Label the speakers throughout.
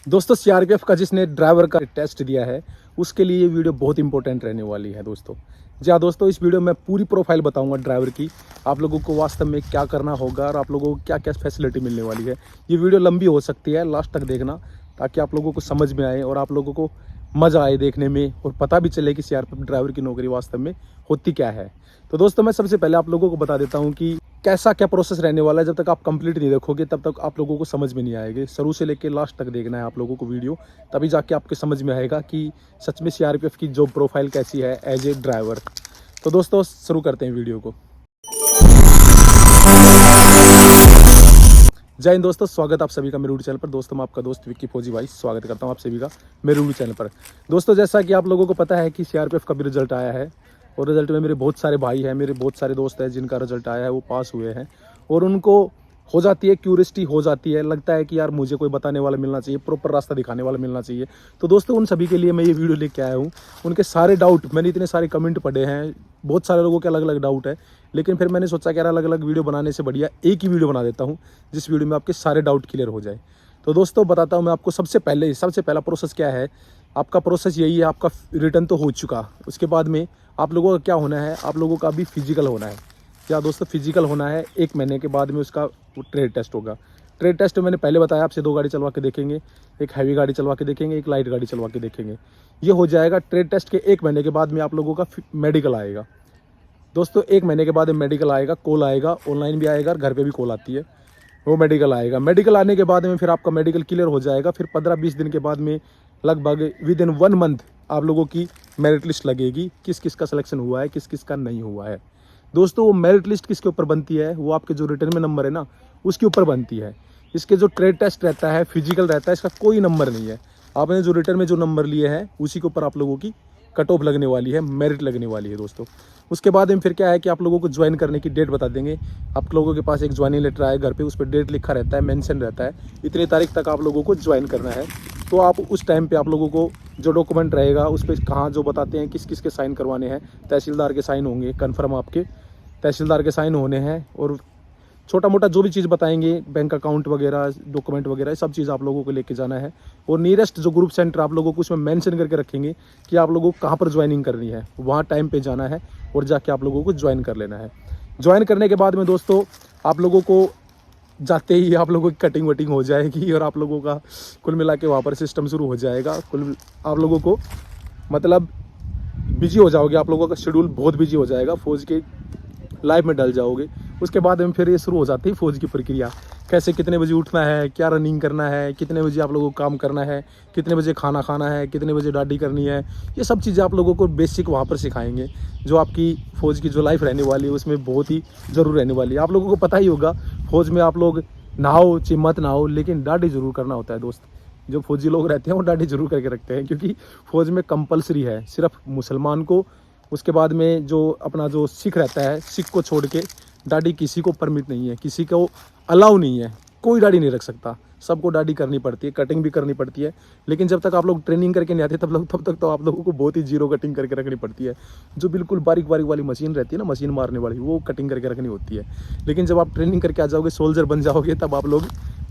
Speaker 1: दोस्तों सीआरपीएफ का जिसने ड्राइवर का टेस्ट दिया है उसके लिए ये वीडियो बहुत इंपॉर्टेंट रहने वाली है दोस्तों। जी हाँ दोस्तों, इस वीडियो में पूरी प्रोफाइल बताऊंगा ड्राइवर की, आप लोगों को वास्तव में क्या करना होगा और आप लोगों को क्या क्या फैसिलिटी मिलने वाली है। ये वीडियो लंबी हो सकती है, लास्ट तक देखना ताकि आप लोगों को समझ में आए और आप लोगों को मज़ा आए देखने में और पता भी चले कि सीआरपीएफ ड्राइवर की नौकरी वास्तव में होती क्या है। तो दोस्तों मैं सबसे पहले आप लोगों को बता देता हूँ कि कैसा क्या प्रोसेस रहने वाला है। जब तक आप कंप्लीट नहीं देखोगे तब तक आप लोगों को समझ में नहीं आएगी। शुरू से लेकर लास्ट तक देखना है आप लोगों को वीडियो, तभी जाके आपके समझ में आएगा कि सच में सीआरपीएफ की जॉब प्रोफाइल कैसी है एज ए ड्राइवर। तो दोस्तों शुरू करते हैं वीडियो को। जय हिंद दोस्तों, स्वागत आप सभी का मेरे यूट्यूब चैनल पर। दोस्तों मैं आपका दोस्त विक्की फौजी भाई स्वागत करता हूं आप सभी का मेरे यूट्यूब चैनल पर। दोस्तों जैसा कि आप लोगों को पता है कि सीआरपीएफ का भी रिजल्ट आया है और रिजल्ट में मेरे बहुत सारे भाई हैं, मेरे बहुत सारे दोस्त हैं जिनका रिजल्ट आया है, वो पास हुए हैं और उनको हो जाती है क्यूरियोसिटी, हो जाती है, लगता है कि यार मुझे कोई बताने वाला मिलना चाहिए, प्रॉपर रास्ता दिखाने वाला मिलना चाहिए। तो दोस्तों उन सभी के लिए मैं ये वीडियो लेके आया हूँ। उनके सारे डाउट, मैंने इतने सारे कमेंट पढ़े हैं, बहुत सारे लोगों के अलग अलग डाउट है, लेकिन फिर मैंने सोचा कि यार अलग अलग वीडियो बनाने से बढ़िया एक ही वीडियो बना देता हूँ जिस वीडियो में आपके सारे डाउट क्लियर हो जाए। तो दोस्तों बताता हूँ मैं आपको। सबसे पहला प्रोसेस क्या है। आपका प्रोसेस यही है, आपका रिटर्न तो हो चुका, उसके बाद में आप लोगों का क्या होना है, आप लोगों का अभी फिजिकल होना है। क्या दोस्तों फिजिकल होना है, 1 महीने के बाद में उसका ट्रेड टेस्ट होगा। ट्रेड टेस्ट में मैंने पहले बताया आपसे 2 गाड़ी चलवा के देखेंगे, एक हैवी गाड़ी चलवा के देखेंगे, एक लाइट गाड़ी चलवा के देखेंगे। ये हो जाएगा। ट्रेड टेस्ट के 1 महीने के बाद में आप लोगों का मेडिकल आएगा। दोस्तों 1 महीने के बाद मेडिकल आएगा, कॉल आएगा, ऑनलाइन भी आएगा और घर पे भी कॉल आती है, वो मेडिकल आएगा। मेडिकल आने के बाद में फिर आपका मेडिकल क्लियर हो जाएगा। फिर 15-20 दिन के बाद में लगभग विद इन 1 मंथ आप लोगों की मेरिट लिस्ट लगेगी, किस किस का सिलेक्शन हुआ है, किस किस का नहीं हुआ है। दोस्तों वो मेरिट लिस्ट किसके ऊपर बनती है, वो आपके जो रिटर्न में नंबर है ना उसके ऊपर बनती है। इसके जो ट्रेड टेस्ट रहता है, फिजिकल रहता है, इसका कोई नंबर नहीं है। आपने जो रिटर्न में जो नंबर लिए हैं उसी के ऊपर आप लोगों की कट ऑफ लगने वाली है, मेरिट लगने वाली है दोस्तों। उसके बाद में फिर क्या है कि आप लोगों को ज्वाइन करने की डेट बता देंगे। आप लोगों के पास एक ज्वाइनिंग लेटर आए घर पे, उस पर डेट लिखा रहता है, मेंशन रहता है, इतनी तारीख तक आप लोगों को ज्वाइन करना है। तो आप उस टाइम पे आप लोगों को जो डॉक्यूमेंट रहेगा उस पर कहाँ जो बताते हैं किस किस के साइन करवाने हैं, तहसीलदार के साइन होंगे, कन्फर्म आपके तहसीलदार के साइन होने हैं, और छोटा मोटा जो भी चीज़ बताएंगे, बैंक अकाउंट वगैरह, डॉक्यूमेंट वगैरह, सब चीज़ आप लोगों को लेके जाना है। और नियरेस्ट जो ग्रुप सेंटर आप लोगों को उसमें मेंशन करके रखेंगे कि आप लोगों को कहाँ पर ज्वाइनिंग करनी है, वहाँ टाइम पे जाना है और जाके आप लोगों को ज्वाइन कर लेना है। ज्वाइन करने के बाद में दोस्तों आप लोगों को जाते ही आप लोगों की कटिंग वटिंग हो जाएगी और आप लोगों का कुल मिला के वहाँ पर सिस्टम शुरू हो जाएगा। कुल आप लोगों को मतलब बिजी हो जाओगे, आप लोगों का शेड्यूल बहुत बिजी हो जाएगा, फौज के लाइफ में डल जाओगे। उसके बाद में फिर ये शुरू हो जाती है फौज की प्रक्रिया, कैसे कितने बजे उठना है, क्या रनिंग करना है, कितने बजे आप लोगों को काम करना है, कितने बजे खाना खाना है, कितने बजे दाढ़ी करनी है। ये सब चीज़ें आप लोगों को बेसिक वहाँ पर सिखाएंगे, जो आपकी फ़ौज की जो लाइफ रहने वाली है उसमें बहुत ही ज़रूर रहने वाली है। आप लोगों को पता ही होगा फ़ौज में आप लोग नहाओ चाहे मत नहाओ, लेकिन दाढ़ी ज़रूर करना होता है दोस्त। जो फौजी लोग रहते हैं वो दाढ़ी जरूर करके रखते हैं, क्योंकि फ़ौज में कंपलसरी है सिर्फ मुसलमान को, उसके बाद में जो अपना जो सिख रहता है, सिख को छोड़ के दाढ़ी किसी को परमिट नहीं है, किसी को अलाउ नहीं है, कोई दाढ़ी नहीं रख सकता, सबको दाढ़ी करनी पड़ती है, कटिंग भी करनी पड़ती है। लेकिन जब तक आप लोग ट्रेनिंग करके नहीं आते तब तक तो आप लोगों को बहुत ही जीरो कटिंग करके रखनी पड़ती है। जो बिल्कुल बारीक बारीक वाली मशीन रहती है ना, मशीन मारने वाली, वो कटिंग करके रखनी होती है। लेकिन जब आप ट्रेनिंग करके आ जाओगे, सोल्जर बन जाओगे, तब आप लोग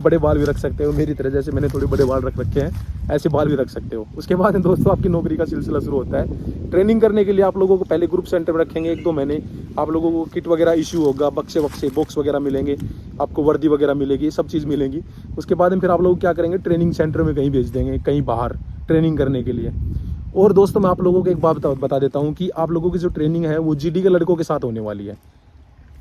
Speaker 1: बड़े बाल भी रख सकते हो, मेरी तरह जैसे मैंने थोड़े बड़े बाल रख रखे हैं, ऐसे बाल भी रख सकते हो। उसके बाद दोस्तों आपकी नौकरी का सिलसिला शुरू होता है। ट्रेनिंग करने के लिए आप लोगों को पहले ग्रुप सेंटर में रखेंगे 1-2 महीने, आप लोगों को किट वगैरह इशू होगा, बक्से बॉक्स वगैरह मिलेंगे, आपको वर्दी वगैरह मिलेगी, सब चीज़ मिलेगी। उसके बाद में फिर आप लोग क्या करेंगे, ट्रेनिंग सेंटर में कहीं भेज देंगे, कहीं बाहर ट्रेनिंग करने के लिए। और दोस्तों मैं आप लोगों को एक बात बता देता हूँ कि आप लोगों की जो ट्रेनिंग है वो जीडी के लड़कों के साथ होने वाली है।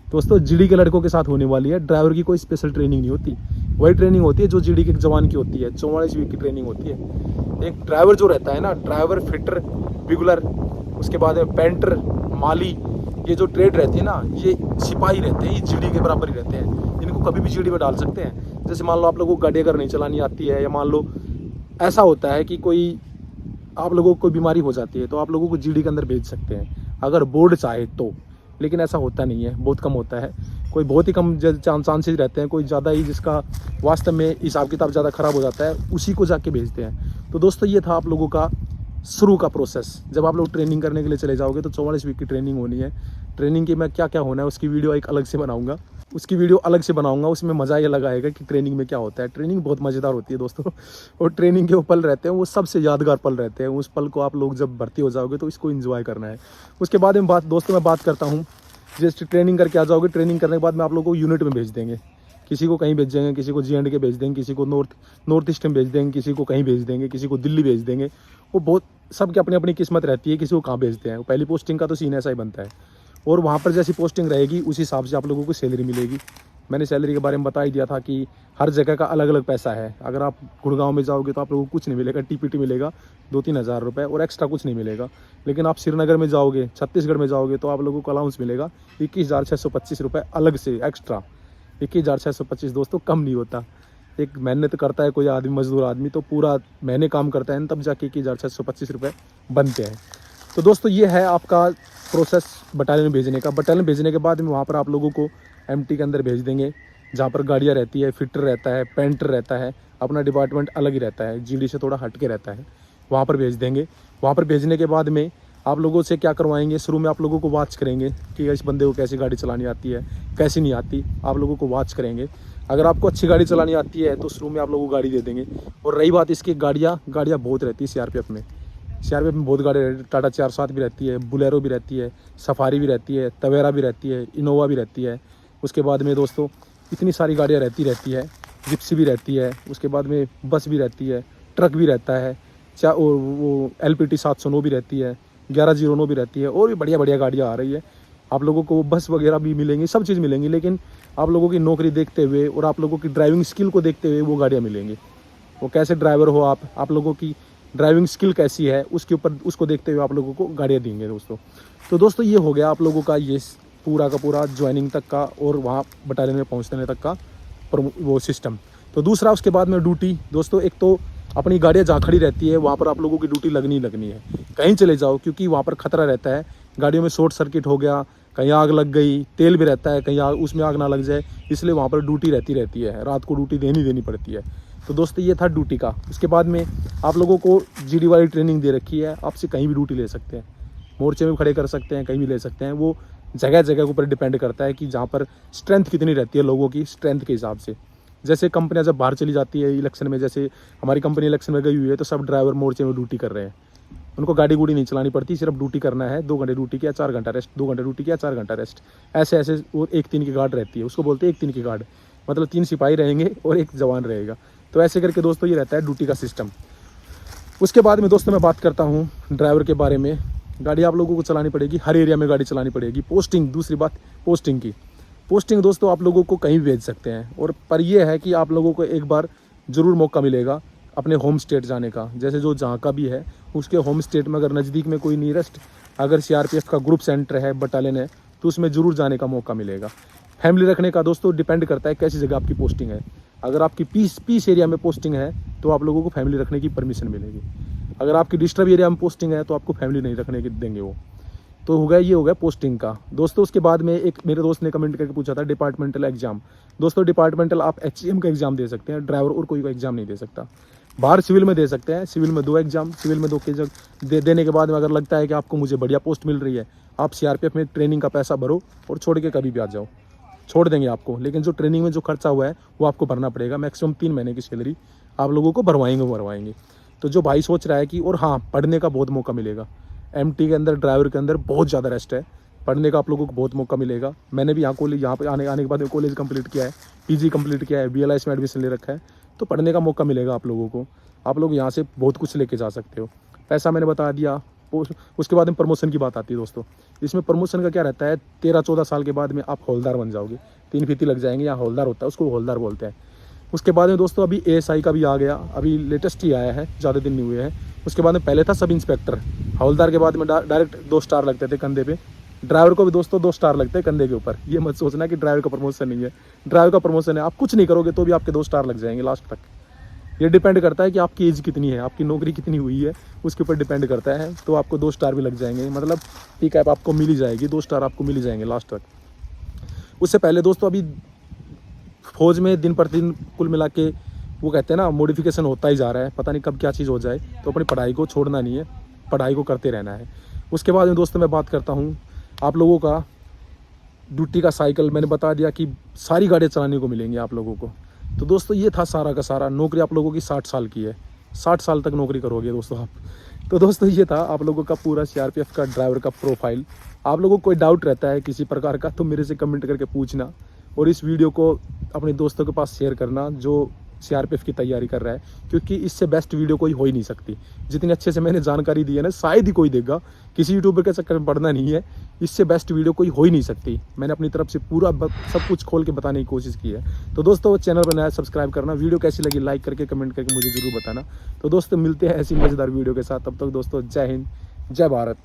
Speaker 1: दोस्तों जीडी के लड़कों के साथ होने वाली है, ड्राइवर की कोई स्पेशल ट्रेनिंग नहीं होती, वही ट्रेनिंग होती है जो जीडी के जवान की होती है। 44 वीक की ट्रेनिंग होती है। एक ड्राइवर जो रहता है ना, ड्राइवर, फिटर, बिगुलर, उसके बाद पेंटर, माली, ये जो ट्रेड रहती है ना, ये सिपाही रहते हैं, ये जीडी के बराबर ही रहते हैं, इनको कभी भी जीडी में डाल सकते हैं। जैसे मान लो आप लोगों को गाड़ी अगर नहीं चलानी आती है, या मान लो ऐसा होता है कि कोई आप लोगों को कोई बीमारी हो जाती है, तो आप लोगों को जीडी के अंदर भेज सकते हैं अगर बोर्ड चाहे तो। लेकिन ऐसा होता नहीं है, बहुत कम होता है, कोई बहुत ही कम चांसेस रहते हैं, कोई ज़्यादा ही जिसका वास्तव में हिसाब किताब ज़्यादा ख़राब हो जाता है उसी को जाके भेजते हैं। तो दोस्तों ये था आप लोगों का शुरू का प्रोसेस। जब आप लोग ट्रेनिंग करने के लिए चले जाओगे तो 44 वीक की ट्रेनिंग होनी है। ट्रेनिंग के में क्या क्या होना है उसकी वीडियो एक अलग से बनाऊंगा। उसकी वीडियो अलग से बनाऊंगा। उसमें मज़ा ये लगाएगा कि ट्रेनिंग में क्या होता है। ट्रेनिंग बहुत मज़ेदार होती है दोस्तों। और ट्रेनिंग के वो पल रहते हैं वो सबसे यादगार पल रहते हैं। उस पल को आप लोग जब भर्ती हो जाओगे तो इसको एंजॉय करना है। उसके बाद में दोस्तों मैं बात करता हूँ, जैसे ट्रेनिंग करके आ जाओगे, ट्रेनिंग करने के बाद में आप लोगों को यूनिट में भेज देंगे। किसी को कहीं भेज देंगे, किसी को J&K भेज देंगे, किसी को नॉर्थ ईस्ट में भेज देंगे, किसी को कहीं भेज देंगे, किसी को दिल्ली भेज देंगे। वो बहुत सबकी अपनी अपनी किस्मत रहती है, किसी को कहाँ भेजते हैं। पहली पोस्टिंग का तो सीन ऐसा ही बनता है। और वहाँ पर जैसी पोस्टिंग रहेगी उस हिसाब से आप लोगों को सैलरी मिलेगी। मैंने सैलरी के बारे में बता ही दिया था कि हर जगह का अलग अलग पैसा है। अगर आप गुड़गांव में जाओगे तो आप लोगों को कुछ नहीं मिलेगा, TPT मिलेगा 2-3 हज़ार रुपये और एक्स्ट्रा कुछ नहीं मिलेगा। लेकिन आप श्रीनगर में जाओगे, छत्तीसगढ़ में जाओगे तो आप लोगों को अलाउंस मिलेगा 21,625 रुपये अलग से एक्स्ट्रा। 21,625 दोस्तों कम नहीं होता। एक मेहनत करता है कोई आदमी, मजदूर आदमी, तो पूरा महीने काम करता है तब जाके 21,625 रुपये बनते हैं। तो दोस्तों ये है आपका प्रोसेस बटालियन में भेजने का। बटालियन भेजने के बाद में वहाँ पर आप लोगों को MT के अंदर भेज देंगे, जहाँ पर गाड़ियाँ रहती है, फिटर रहता है, पेंटर रहता है। अपना डिपार्टमेंट अलग ही रहता है, GD से थोड़ा हट के रहता है। वहाँ पर भेज देंगे। वहाँ पर भेजने के बाद में आप लोगों से क्या करवाएंगे, शुरू में आप लोगों को वॉच करेंगे कि इस बंदे को कैसी गाड़ी चलानी आती है, कैसी नहीं आती। आप लोगों को वॉच करेंगे। अगर आपको अच्छी गाड़ी चलानी आती है तो शुरू में आप लोगों को गाड़ी दे देंगे। और रही बात इसकी, गाड़ियाँ बहुत रहती है CRPF में। CRPF में बहुत गाड़ी रहती है। टाटा 407 भी रहती है, बुलेरो भी रहती है, सफारी भी रहती है, तवेरा भी रहती है, इनोवा भी रहती है। उसके बाद में दोस्तों इतनी सारी गाड़ियाँ रहती है। जिप्सी भी रहती है। उसके बाद में बस भी रहती है, ट्रक भी रहता है, और वो LPT 709 भी रहती है, 1109 भी रहती है। और भी बढ़िया बढ़िया गाड़ियाँ आ रही है। आप लोगों को बस वगैरह भी मिलेंगी, सब चीज़ मिलेंगी। लेकिन आप लोगों की नौकरी देखते हुए और आप लोगों की ड्राइविंग स्किल को देखते हुए वो गाड़ियाँ मिलेंगी। वो कैसे ड्राइवर हो आप लोगों की ड्राइविंग स्किल कैसी है उसके ऊपर, उसको देखते हुए आप लोगों को गाड़ियाँ देंगे दोस्तों। तो दोस्तों ये हो गया आप लोगों का ये पूरा का पूरा ज्वाइनिंग तक का और वहाँ बटालियन में पहुँचने तक का वो सिस्टम। तो दूसरा उसके बाद में ड्यूटी दोस्तों, एक तो अपनी गाड़ियाँ जहाँ खड़ी रहती है वहाँ पर आप लोगों की ड्यूटी लगनी है। कहीं चले जाओ, क्योंकि वहाँ पर खतरा रहता है। गाड़ियों में शॉर्ट सर्किट हो गया, कहीं आग लग गई, तेल भी रहता है, कहीं उसमें आग ना लग जाए, इसलिए वहाँ पर ड्यूटी रहती है। रात को ड्यूटी देनी पड़ती है। तो दोस्तों ये था ड्यूटी का। उसके बाद में आप लोगों को GD वाली ट्रेनिंग दे रखी है। आपसे कहीं भी ड्यूटी ले सकते हैं, मोर्चे में खड़े कर सकते हैं, कहीं भी ले सकते हैं। वो जगह जगह के ऊपर डिपेंड करता है कि जहाँ पर स्ट्रेंथ कितनी रहती है लोगों की, स्ट्रेंथ के हिसाब से। जैसे कंपनियां जब बाहर चली जाती है इलेक्शन में, जैसे हमारी कंपनी इलेक्शन में गई हुई है, तो सब ड्राइवर मोर्चे में ड्यूटी कर रहे हैं। उनको गाड़ी गुड़ी नहीं चलानी पड़ती, सिर्फ ड्यूटी करना है। 2 घंटे ड्यूटी किया, 4 घंटा रेस्ट, 2 घंटे ड्यूटी किया, 4 घंटा रेस्ट। ऐसे वो 1-3 की गार्ड रहती है, उसको बोलते हैं 1-3 की गार्ड। मतलब 3 सिपाही रहेंगे और 1 जवान रहेगा। तो ऐसे करके दोस्तों ये रहता है ड्यूटी का सिस्टम। उसके बाद में दोस्तों मैं बात करता हूँ ड्राइवर के बारे में। गाड़ी आप लोगों को चलानी पड़ेगी, हर एरिया में गाड़ी चलानी पड़ेगी। पोस्टिंग, दूसरी बात पोस्टिंग की। पोस्टिंग दोस्तों आप लोगों को कहीं भी भेज सकते हैं, और पर यह है कि आप लोगों को एक बार ज़रूर मौका मिलेगा अपने होम स्टेट जाने का। जैसे जो जहाँ का भी है उसके होम स्टेट में अगर नज़दीक में कोई नियरेस्ट अगर CRPF का ग्रुप सेंटर है, बटालियन है, तो उसमें ज़रूर जाने का मौका मिलेगा। फैमिली रखने का दोस्तों डिपेंड करता है कैसी जगह आपकी पोस्टिंग है। अगर आपकी पीस एरिया में पोस्टिंग है तो आप लोगों को फैमिली रखने की परमिशन मिलेगी। अगर आपकी डिस्टर्ब एरिया में पोस्टिंग है तो आपको फैमिली नहीं रखने की देंगे वो। तो ये हो गया पोस्टिंग का दोस्तों। उसके बाद में एक मेरे दोस्त ने कमेंट करके पूछा था डिपार्टमेंटल एग्जाम। दोस्तों डिपार्टमेंटल आप HCM का एग्जाम दे सकते हैं, ड्राइवर और कोई का एग्जाम नहीं दे सकता। बाहर सिविल में दे सकते हैं, सिविल में 2 एग्जाम, सिविल में 2 के देने के बाद में अगर लगता है कि आपको मुझे बढ़िया पोस्ट मिल रही है, आप CRPF में ट्रेनिंग का पैसा भरो और छोड़ के कभी भी आ जाओ, छोड़ देंगे आपको। लेकिन जो ट्रेनिंग में जो खर्चा हुआ है वो आपको भरना पड़ेगा। मैक्सिमम 3 महीने की सैलरी आप लोगों को भरवाएंगे। तो जो भाई सोच रहा है कि, और हाँ, पढ़ने का बहुत मौका मिलेगा। MT के अंदर, ड्राइवर के अंदर बहुत ज़्यादा रेस्ट है। पढ़ने का आप लोगों को बहुत मौका मिलेगा। मैंने भी यहाँ पे आने के बाद कॉलेज कंप्लीट किया है, PG कंप्लीट किया है, BLIS में एडमिशन ले रखा है। तो पढ़ने का मौका मिलेगा आप लोगों को। आप लोग यहाँ से बहुत कुछ लेके जा सकते हो। पैसा मैंने बता दिया। उसके बाद में प्रमोशन की बात आती है दोस्तों। इसमें प्रमोशन का क्या रहता है, 13-14 साल के बाद में आप हवलदार बन जाओगे। 3 फीती लग जाएंगे, यहाँ हवलदार होता है, उसको हवलदार बोलते हैं। उसके बाद में दोस्तों अभी ASI का भी आ गया, अभी लेटेस्ट ही आया है, ज़्यादा दिन नहीं हुए हैं। उसके बाद में पहले था सब इंस्पेक्टर। हवलदार के बाद में डायरेक्ट 2 स्टार लगते थे कंधे पे। ड्राइवर को भी दोस्तों 2 स्टार लगते हैं कंधे के ऊपर। ये मत सोचना कि ड्राइवर का प्रमोशन नहीं है, ड्राइवर का प्रमोशन है। आप कुछ नहीं करोगे तो भी आपके 2 स्टार लग जाएंगे लास्ट तक। ये डिपेंड करता है कि आपकी एज कितनी है, आपकी नौकरी कितनी हुई है, उसके ऊपर डिपेंड करता है। तो आपको 2 स्टार भी लग जाएंगे, मतलब ठीक है, आपको मिल ही जाएगी, 2 स्टार आपको मिल ही जाएंगे लास्ट तक। उससे पहले दोस्तों अभी फौज में दिन प्रतिदिन कुल मिला के वो कहते हैं ना, मॉडिफिकेशन होता ही जा रहा है। पता नहीं कब क्या चीज़ हो जाए। तो अपनी पढ़ाई को छोड़ना नहीं है, पढ़ाई को करते रहना है। उसके बाद में दोस्तों मैं बात करता हूँ आप लोगों का ड्यूटी का साइकिल, मैंने बता दिया कि सारी गाड़ियाँ चलाने को मिलेंगी आप लोगों को। तो दोस्तों ये था सारा का सारा। नौकरी आप लोगों की 60 साल की है, 60 साल तक नौकरी करोगे दोस्तों आप। तो दोस्तों ये था आप लोगों का पूरा सीआरपीएफ का ड्राइवर का प्रोफाइल। आप लोगों को कोई डाउट रहता है किसी प्रकार का तो मेरे से कमेंट करके पूछना, और इस वीडियो को अपने दोस्तों के पास शेयर करना जो सीआरपीएफ की तैयारी कर रहा है, क्योंकि इससे बेस्ट वीडियो कोई हो ही नहीं सकती। जितनी अच्छे से मैंने जानकारी दी है ना, शायद ही कोई देगा, किसी यूट्यूबर के चक्कर में पड़ना नहीं है। इससे बेस्ट वीडियो कोई हो ही नहीं सकती। मैंने अपनी तरफ से पूरा सब कुछ खोल के बताने की कोशिश की है। तो दोस्तों चैनल पर नया सब्सक्राइब करना, वीडियो कैसी लगी लाइक करके कमेंट करके मुझे ज़रूर बताना। तो दोस्तों मिलते हैं ऐसी मज़ेदार वीडियो के साथ, तब तक दोस्तों जय हिंद, जय भारत।